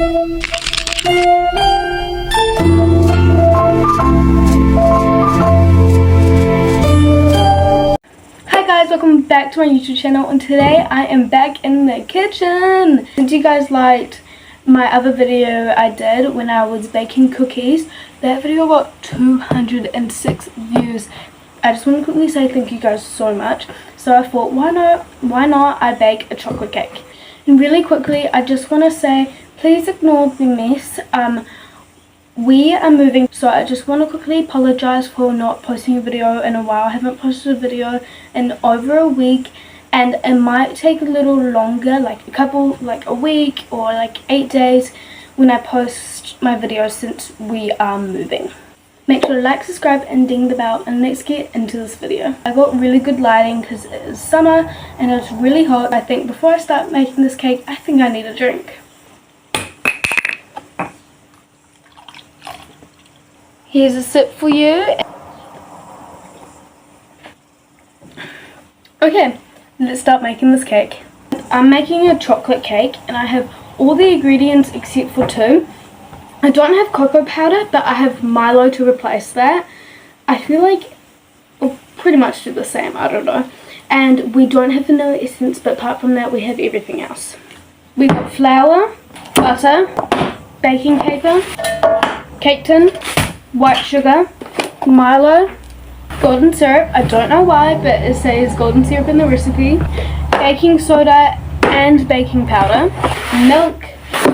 Hi guys, welcome back to my YouTube channel, and today I am back in the kitchen. Since you guys liked my other video I did when I was baking cookies, that video got 206 views. I just want to quickly say thank you guys so much. So I thought, why not I bake a chocolate cake. And really quickly, I just want to say, please ignore the mess. We are moving, so I just want to quickly apologize for not posting a video in a while. I haven't posted a video in over a week, and it might take a little longer, like a week or like 8 days when I post my videos, since we are moving. Make sure to like, subscribe and ding the bell, and let's get into this video. I got really good lighting because it is summer and it's really hot. I think before I start making this cake, I think I need a drink. Here's a sip for you. Okay, let's start making this cake. I'm making a chocolate cake and I have all the ingredients except for two. I don't have cocoa powder, but I have Milo to replace that. I feel like we'll pretty much do the same, I don't know. And we don't have vanilla essence, but apart from that we have everything else. We've got flour, butter, baking paper, cake tin, white sugar, Milo, golden syrup, I don't know why, but it says golden syrup in the recipe, baking soda and baking powder, milk,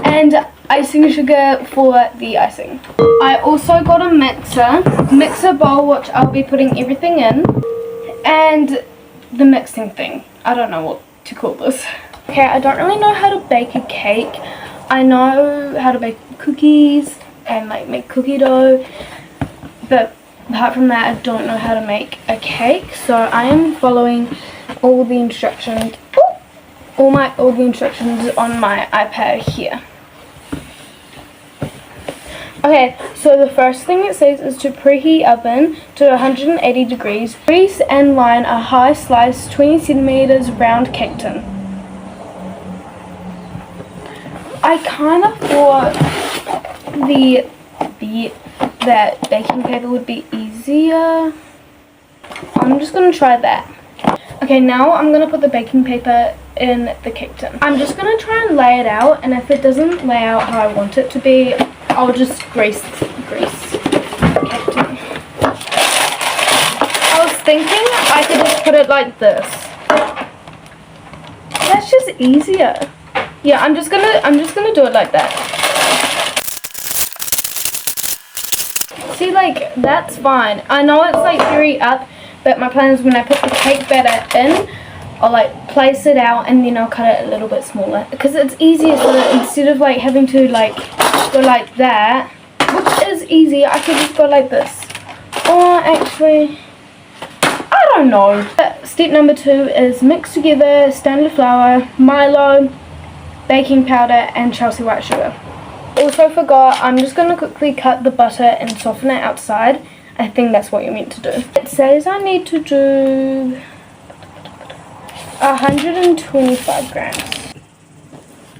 and icing sugar for the icing. I also got a mixer bowl, which I'll be putting everything in, and the mixing thing. I don't know what to call this. Okay, I don't really know how to bake a cake. I know how to bake cookies and like make cookie dough, but apart from that I don't know how to make a cake. So I am following all the instructions all the instructions on my iPad here. Okay, so the first thing it says is to preheat oven to 180 degrees. Grease and line a high slice 20 centimeters round cake tin. I kind of thought that baking paper would be easier. I'm just going to try that. Okay, now I'm going to put the baking paper in the cake tin. I'm just going to try and lay it out, and if it doesn't lay out how I want it to be, I'll just grease the cake tin. I was thinking I could just put it like this. That's just easier. Yeah, I'm just gonna do it like that. See, like, that's fine. I know it's like very up, but my plan is when I put the cake batter in, I'll like place it out and then I'll cut it a little bit smaller, because it's easier, so that instead of like having to like go like that, which is easy, I could just go like this. Or actually, I don't know. Step number 2 is mix together standard flour, Milo, baking powder and Chelsea white sugar. Also forgot, I'm just going to quickly cut the butter and soften it outside. I think that's what you're meant to do. It says I need to do 125 grams.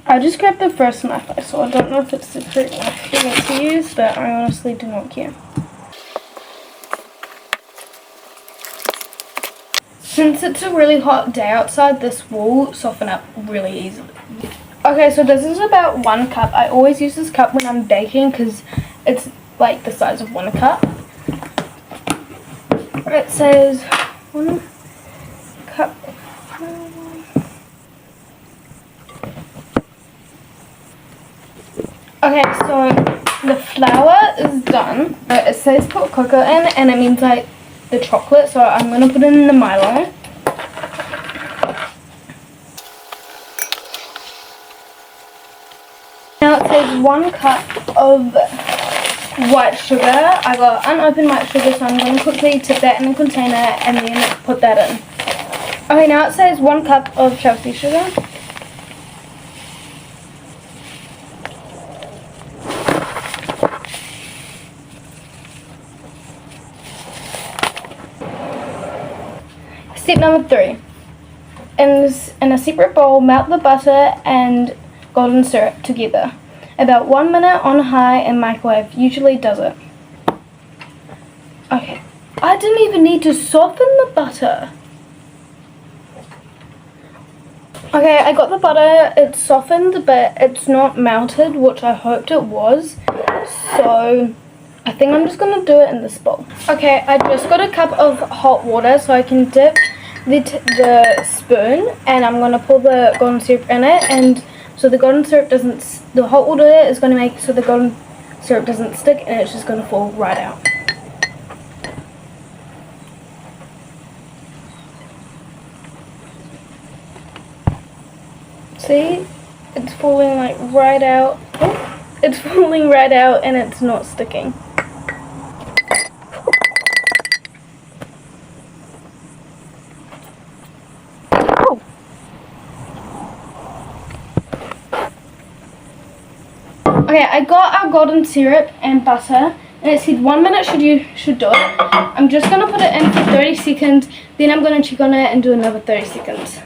I just grabbed the first knife I saw. I don't know if it's the correct knife you need to use, but I honestly do not care. Since it's a really hot day outside, this will soften up really easily. Okay, so this is about 1 cup. I always use this cup when I'm baking because it's like the size of 1 cup. It says 1 cup. Okay, so the flour is done. It says put cocoa in, and it means like the chocolate, so I'm going to put it in the Milo. Now it says 1 cup of white sugar. I got unopened white sugar, so I'm going to quickly tip that in a container and then put that in. Okay, now it says 1 cup of Chelsea sugar. Step number 3. In a separate bowl, melt the butter and golden syrup together. about 1 minute on high and microwave. Usually does it. Okay, I didn't even need to soften the butter. Okay, I got the butter, it's softened, but it's not melted, which I hoped it was. So, I think I'm just going to do it in this bowl. Okay, I just got a cup of hot water so I can dip the spoon, and I'm going to pour the golden syrup in it, and so the golden syrup doesn't, the hot water is going to make so the golden syrup doesn't stick, and it's just going to fall right out. See, it's falling like right out. Oh, it's falling right out and it's not sticking. Oh. Okay, I got our golden syrup and butter, and it said 1 minute should do it. I'm just gonna put it in for 30 seconds, then I'm gonna check on it and do another 30 seconds.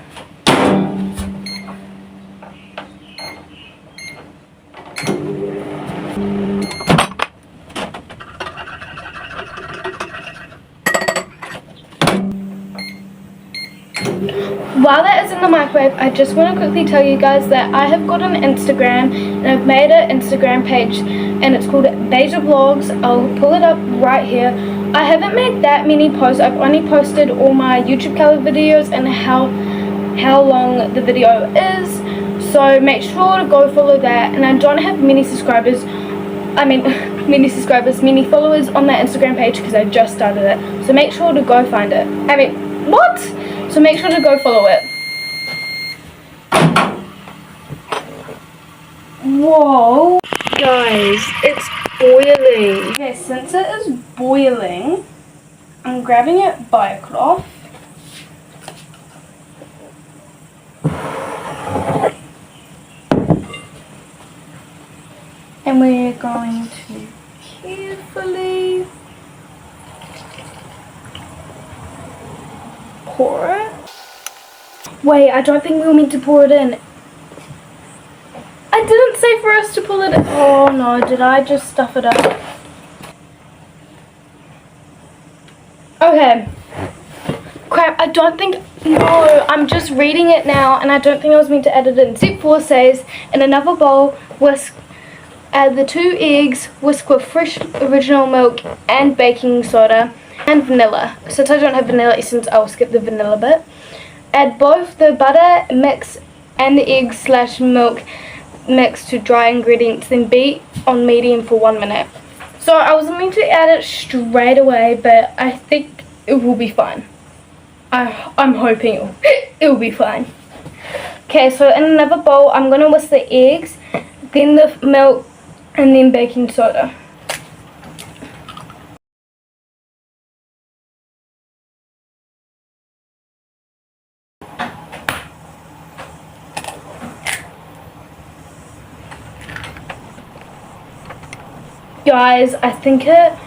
While that is in the microwave, I just want to quickly tell you guys that I have got an Instagram, and I've made an Instagram page, and it's called Beja Vlogs. I'll pull it up right here. I haven't made that many posts. I've only posted all my YouTube color videos and how long the video is. So make sure to go follow that. And I don't have many subscribers. Many followers on that Instagram page because I just started it. So make sure to go find it. What? So make sure to go follow it. Whoa. Guys, it's boiling. Okay, since it is boiling, I'm grabbing it by a cloth. And we're going to carefully pour it. Wait, I don't think we were meant to pour it in. I didn't say for us to pull it in. Oh no, did I just stuff it up? Okay. Crap, I don't think, no, I'm just reading it now, and I don't think I was meant to add it in. Step 4 says, in another bowl, whisk, add the 2 eggs, whisk with fresh original milk and baking soda and vanilla. Since I don't have vanilla essence, I'll skip the vanilla bit. Add both the butter mix and the eggs / milk mix to dry ingredients, then beat on medium for 1 minute. So I was meant to add it straight away, but I think it will be fine. I'm hoping it will be fine. Okay, so in another bowl, I'm going to whisk the eggs, then the milk, and then baking soda. Guys, I think a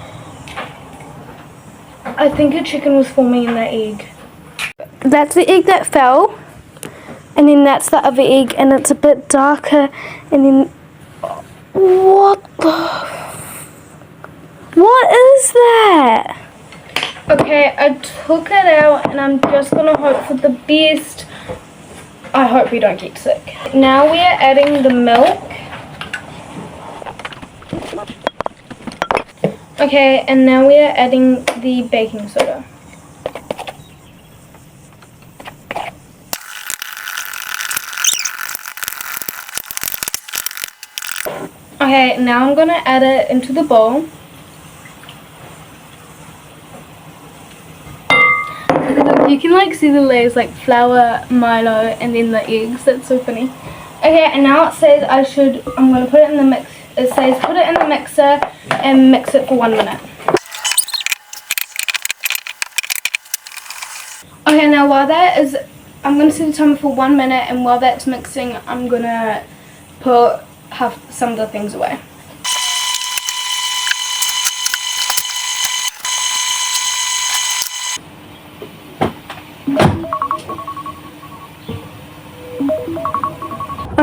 chicken was forming in that egg. That's the egg that fell, and then that's the other egg, and it's a bit darker, and then what is that? Okay, I took it out, and I'm just gonna hope for the best. I hope we don't get sick. Now we are adding the milk. Okay, and now we are adding the baking soda. Okay, now I'm going to add it into the bowl. You can like see the layers like flour, Milo, and then the eggs. That's so funny. Okay, and now it says I'm going to put it in the mix. It says put it in the mixer and mix it for 1 minute. Okay, now while that is, I'm going to set the timer for 1 minute, and while that's mixing, I'm going to put some of the things away.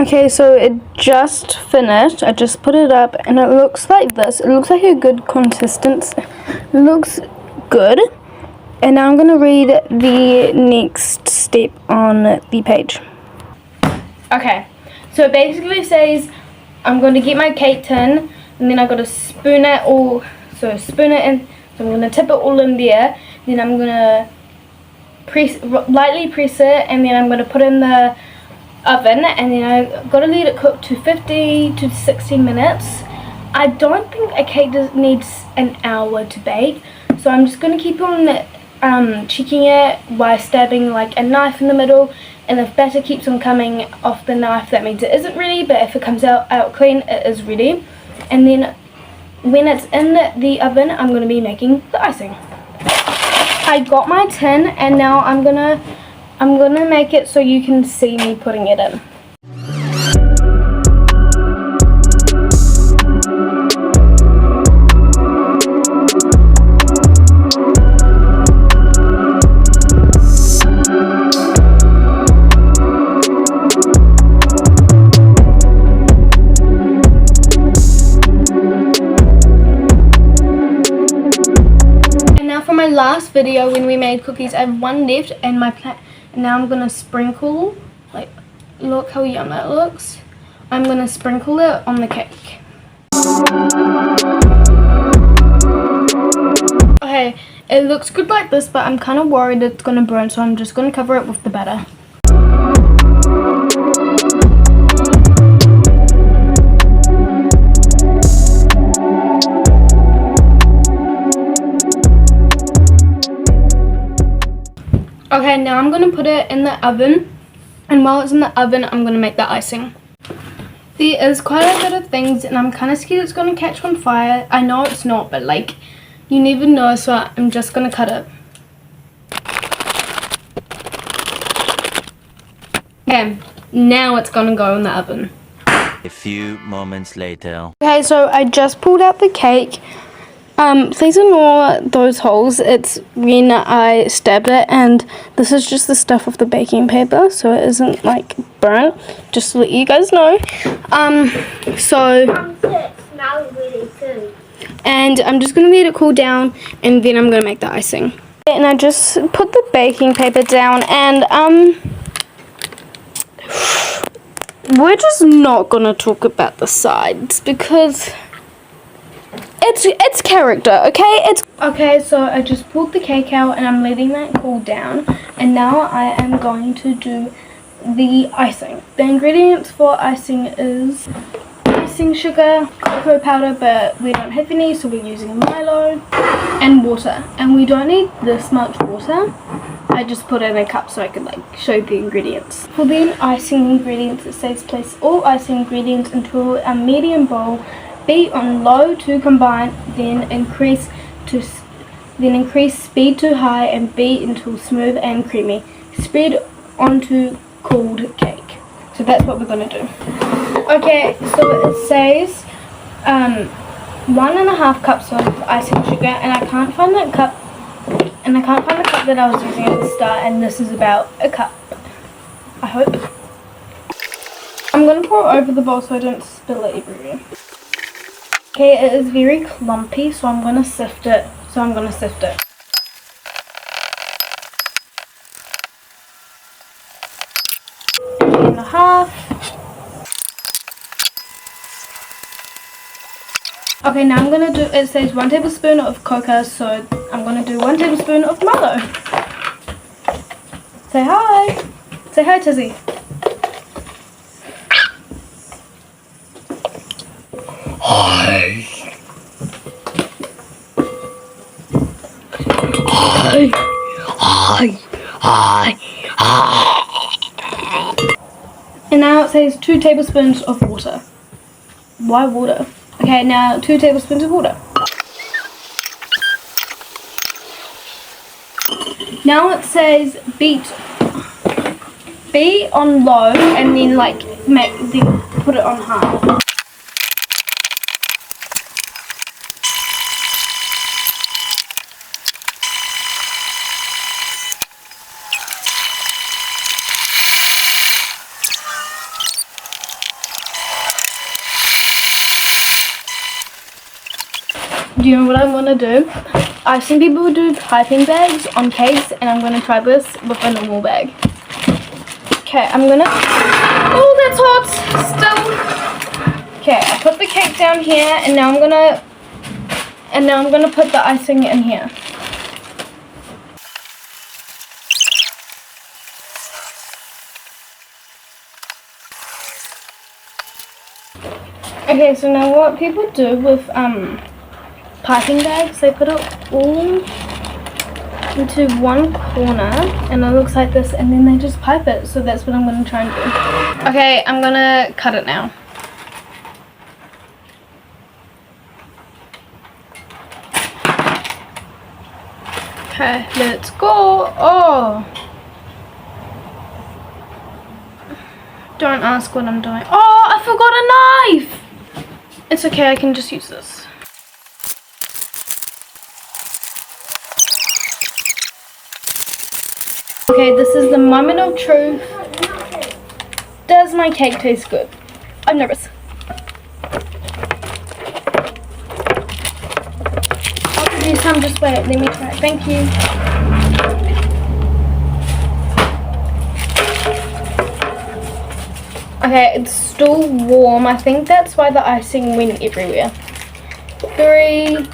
Okay, so it just finished. I just put it up and it looks like this. It looks like a good consistency. It looks good. And now I'm going to read the next step on the page. Okay, so it basically says I'm going to get my cake tin and then I've got to spoon it all. So spoon it in. So I'm going to tip it all in there. Then I'm going to lightly press it and then I'm going to put it in the oven and then I've got to let it cook to 50 to 60 minutes. I don't think a cake needs an hour to bake, so I'm just going to keep on checking it by stabbing like a knife in the middle, and if batter keeps on coming off the knife that means it isn't ready, but if it comes out clean it is ready. And then when it's in the oven I'm going to be making the icing. I got my tin and now I'm gonna make it so you can see me putting it in. My last video when we made cookies, I have one left and now I'm gonna sprinkle, like, look how yum that looks. I'm gonna sprinkle it on the cake. Okay, it looks good like this, but I'm kind of worried it's gonna burn, so I'm just gonna cover it with the batter. Okay, now I'm going to put it in the oven, and while it's in the oven I'm going to make the icing. There is quite a bit of things and I'm kind of scared it's going to catch on fire. I know it's not, but like, you never know, so I'm just going to cut it. Okay, now it's going to go in the oven. A few moments later. Okay, so I just pulled out the cake. Please ignore those holes. It's when I stabbed it, and this is just the stuff of the baking paper, so it isn't like burnt. Just to let you guys know. It smells really too. And I'm just gonna let it cool down, and then I'm gonna make the icing. And I just put the baking paper down, and we're just not gonna talk about the sides because it's character, okay? Okay, so I just pulled the cake out and I'm letting that cool down, and now I am going to do the icing. The ingredients for icing is icing sugar, cocoa powder, but we don't have any, so we're using Milo, and water. And we don't need this much water. I just put it in a cup so I could like show the ingredients. For the icing ingredients, it says place all icing ingredients into a medium bowl. Beat on low to combine, then increase speed to high and beat until smooth and creamy. Spread onto cooled cake. So that's what we're gonna do. Okay, so it says 1.5 cups of icing sugar, and I can't find that cup, and I can't find the cup that I was using at the start, and this is about a cup, I hope. I'm gonna pour it over the bowl so I don't spill it everywhere. Okay, it is very clumpy, so I'm going to sift it. And a half. Okay, now I'm going to do, it says 1 tablespoon of cocoa, so I'm going to do 1 tablespoon of Milo. Say hi. Say hi, Tizzy. Hi. And now it says 2 tablespoons of water. Why water? Okay, now 2 tablespoons of water. Now it says beat on low and then like then put it on high. do you know what I want to do? I've seen people do piping bags on cakes, and I'm going to try this with a normal bag. Okay, I'm going to... Oh, that's hot still. Okay, I put the cake down here, and now I'm going to put the icing in here. Okay, so now what people do with piping bags, they put it all into one corner and it looks like this, and then they just pipe it. So that's what I'm going to try and do. Okay, I'm going to cut it now. Okay, let's go. Oh! Don't ask what I'm doing. Oh, I forgot a knife! It's okay, I can just use this. Okay, this is the moment of truth. Does my cake taste good? I'm nervous. I'll give you some, just wait, let me try it. Thank you. Okay, it's still warm. I think that's why the icing went everywhere. 3,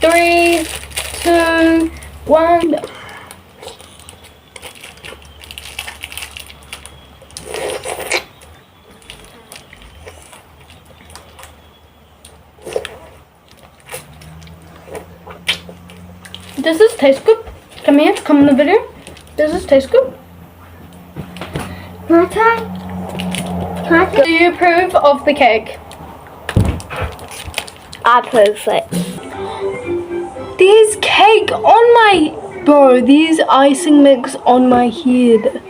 2, 1. Does this taste good? Come here, come in the video. Does this taste good? My time. Do you approve of the cake? I approve it. There's cake on my... Bro, there's icing mix on my head.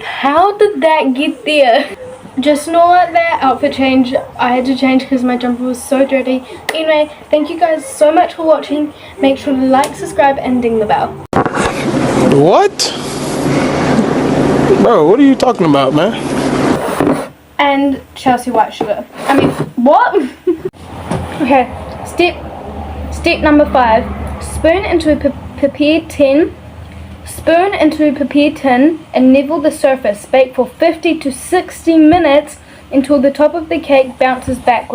How did that get there? Just ignore that outfit change. I had to change because my jumper was so dirty. Anyway, thank you guys so much for watching. Make sure to like, subscribe, and ding the bell. What? Bro, what are you talking about, man? And Chelsea white sugar. I mean, what? Okay, step number 5. Spoon into a prepared tin. Spoon into a prepared tin and level the surface. Bake for 50 to 60 minutes until the top of the cake bounces back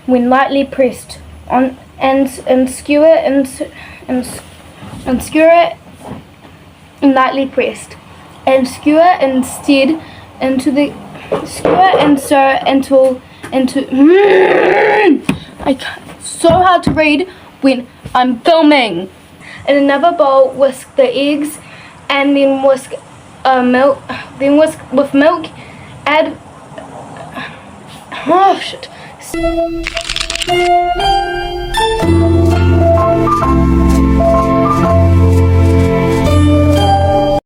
when lightly pressed on and skewer and skewer and lightly pressed and skewer instead into the skewer and stir until I can't, so hard to read when I'm filming. In another bowl, whisk the eggs and then whisk milk. Then whisk with milk. Add. Oh shit.